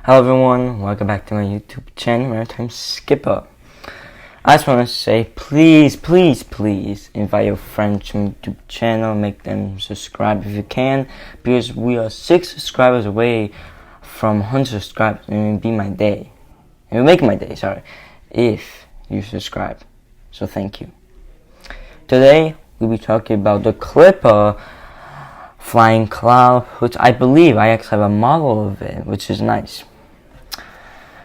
Hello everyone, welcome back to my YouTube channel, Maritime Skipper. I just want to say, please invite your friends to my YouTube channel, make them subscribe if you can, because we are 6 subscribers away from 100 subscribers, and it will be my day. It will make my day, if you subscribe. So thank you. Today, we'll be talking about the Clipper Flying Cloud, which I believe I actually have a model of it, which is nice.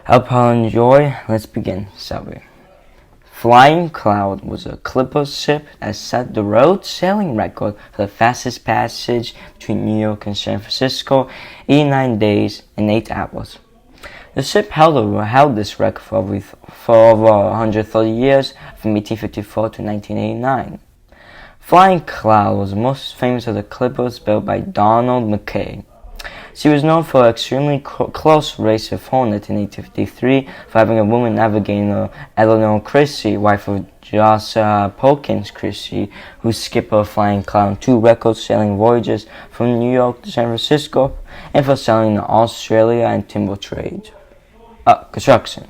Hope you enjoy. Let's begin, shall we? Flying Cloud was a Clipper ship that set the road sailing record for the fastest passage between New York and San Francisco, 89 days and 8 hours. The ship held this record for over 130 years, from 1854 to 1989. Flying Cloud was the most famous of the Clippers built by Donald McKay. She was known for an extremely close race with Hornet in 1853 for having a woman navigator, Eleanor Christie, wife of Joshua Perkins Christie, who skipped a Flying Cloud on 2 record-sailing voyages from New York to San Francisco, and for sailing in Australia and timber trade. Construction.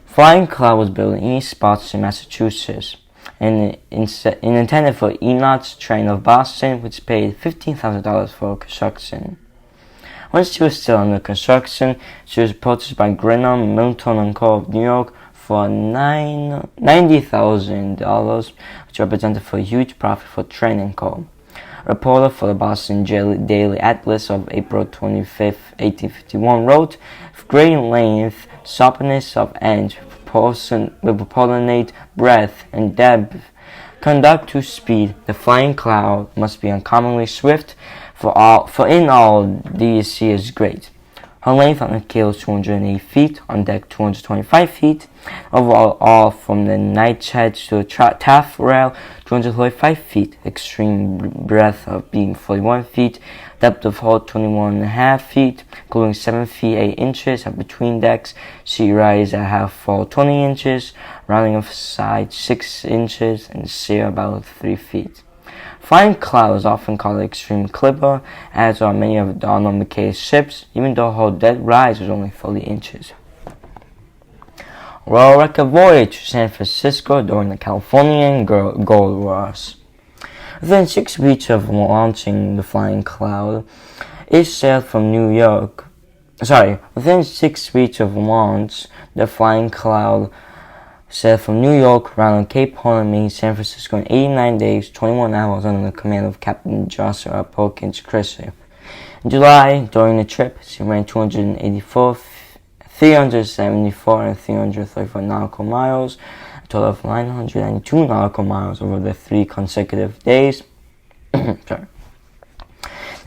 Flying Cloud was built in East Boston, Massachusetts, and intended for Enoch's train of Boston, which paid $15,000 for construction. Once she was still under construction, she was purchased by Grinnell, Milton & Co. of New York for $90,000, which represented for a huge profit for Train & Co. A reporter for the Boston Daily Atlas of April 25, 1851 wrote, "With great length, sharpness of edge, proportionate breadth and depth, conduct to speed, the Flying Cloud must be uncommonly swift, for in all these she is great. Her length on the keel is 208 feet, on deck 225 feet, overall from the knight's head to the taffrail 235 feet, extreme breadth of beam 41 feet, depth of hull 21.5 feet, including 7 feet 8 inches at between decks, sea rise at half fall 20 inches, rounding of side 6 inches, and sail about 3 feet. Flying Cloud is often called the Extreme Clipper, as are many of Donald McKay's ships, even though her dead rise was only 30 inches. Royal record voyage to San Francisco during the Californian Gold Rush. Within 6 weeks of launching the Flying Cloud, it sailed from Within 6 weeks of launch, the Flying Cloud sailed from New York around Cape Hornet, meeting San Francisco in 89 days, 21 hours under the command of Captain Joshua Perkins Christie. In July, during the trip, she ran 284, 374, and 334 nautical miles, a total of 992 nautical miles over the 3 consecutive days.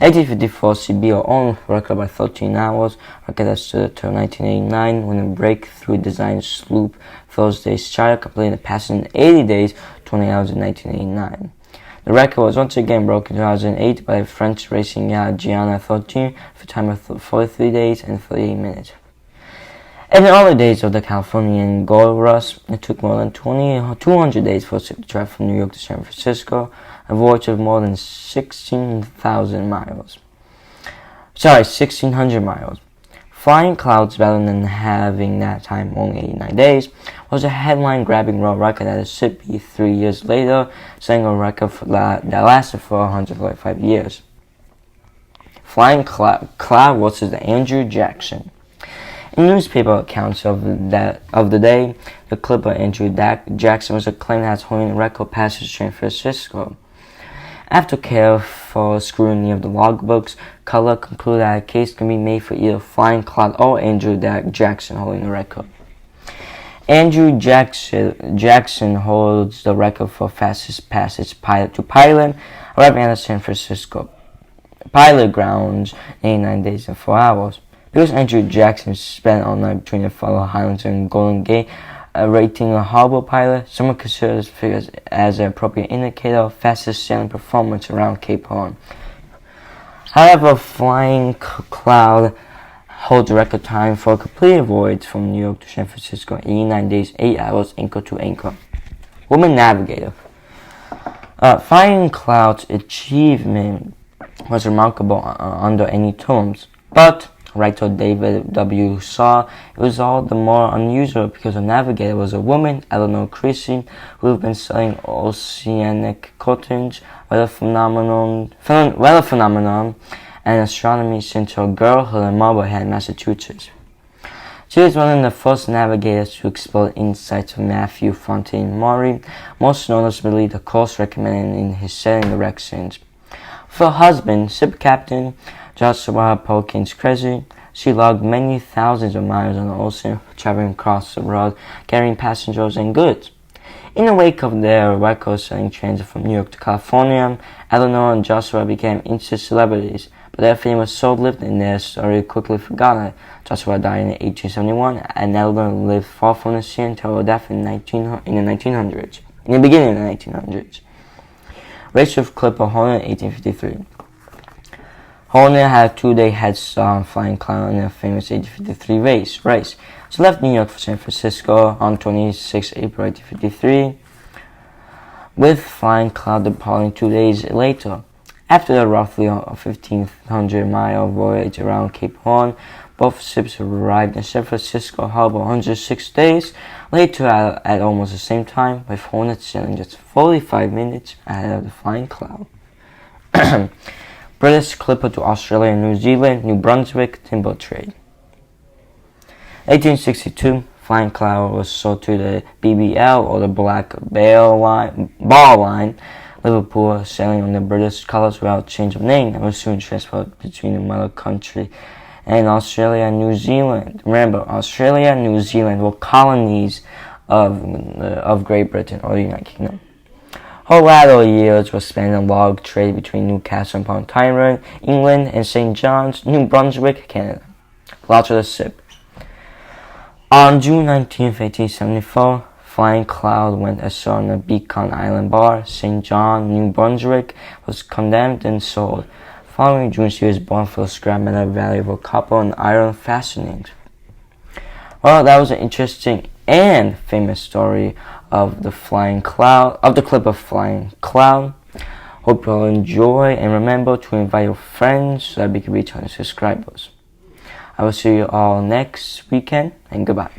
1954, she beat her own record by 13 hours, record that stood until 1989 when a breakthrough design sloop Thursday's charter completed the passage in 80 days, 20 hours in 1989. The record was once again broken in 2008 by the French racing yacht Gianna 13 for a time of 43 days and 38 minutes. In the early days of the Californian Gold Rush, it took more than 200 days for a ship to travel from New York to San Francisco, a voyage of more than 1600 miles. Flying Cloud's, rather than having that time only 89 days, was a headline-grabbing world record that it should be 3 years later, setting a record that lasted for 145 years. Flying Cloud versus the Andrew Jackson. In newspaper accounts of the day, the Clipper Andrew Jackson was acclaimed as holding the record passage to San Francisco. After careful scrutiny of the logbooks, Color concluded that a case can be made for either Flying Cloud or Andrew Jackson holding the record. Andrew Jackson holds the record for fastest passage to pilot, arriving at San Francisco pilot grounds in 89 days and 4 hours. Because Andrew Jackson spent all night between the Fellow Highlands and Golden Gate, rating a harbor pilot, someone considers figures as an appropriate indicator of fastest sailing performance around Cape Horn. However, Flying Cloud holds the record time for a completed voyage from New York to San Francisco in 89 days, 8 hours, anchor to anchor. Woman Navigator. Flying Cloud's achievement was remarkable under any terms, but Writer David W. saw it was all the more unusual because the Navigator was a woman, Eleanor Creasy, who had been studying oceanic currents, weather phenomenon, and astronomy since her girlhood in Marblehead, Massachusetts. She was one of the first navigators to explore insights of Matthew Fontaine Maury, most noticeably the course recommended in his sailing directions. With her husband, ship captain Joshua Perkins Creasy, she logged many thousands of miles on the ocean, traveling across the world, carrying passengers and goods. In the wake of their record-setting transit from New York to California, Eleanor and Joshua became instant celebrities, but their fame was short-lived and their story quickly forgotten. Joshua died in 1871, and Eleanor lived far from the sea until her death in the beginning of the 1900s. Race with Clipper Hornet, 1853. Hornet had a 2-day head start on Flying Cloud in the famous 1853 race. She left New York for San Francisco on 26 April 1853, with Flying Cloud departing 2 days later. After a roughly 1,500-mile voyage around Cape Horn, both ships arrived in San Francisco Harbor 106 days later at almost the same time, with Hornet sailing just 45 minutes ahead of the Flying Cloud. British Clipper to Australia and New Zealand, New Brunswick timber trade. 1862, Flying Cloud was sold to the BBL, or the Black Bar Line, Liverpool, sailing on the British colours without change of name, and was soon transferred between the mother country and Australia and New Zealand. Remember, Australia and New Zealand were colonies of Great Britain or the United Kingdom. Her latter years were spent in log trade between Newcastle upon Tyne, England, and St. John's, New Brunswick, Canada. Launch of the ship. On June 19, 1874, Flying Cloud went ashore on the Beacon Island Bar, St. John, New Brunswick, was condemned and sold. Following June, she was born for scrap metal, valuable copper and iron fastenings. Well, that was an interesting and famous story of the Clipper Flying Cloud. Hope you'll enjoy, and remember to invite your friends so that we can reach 100 subscribers. I will see you all next weekend, and goodbye.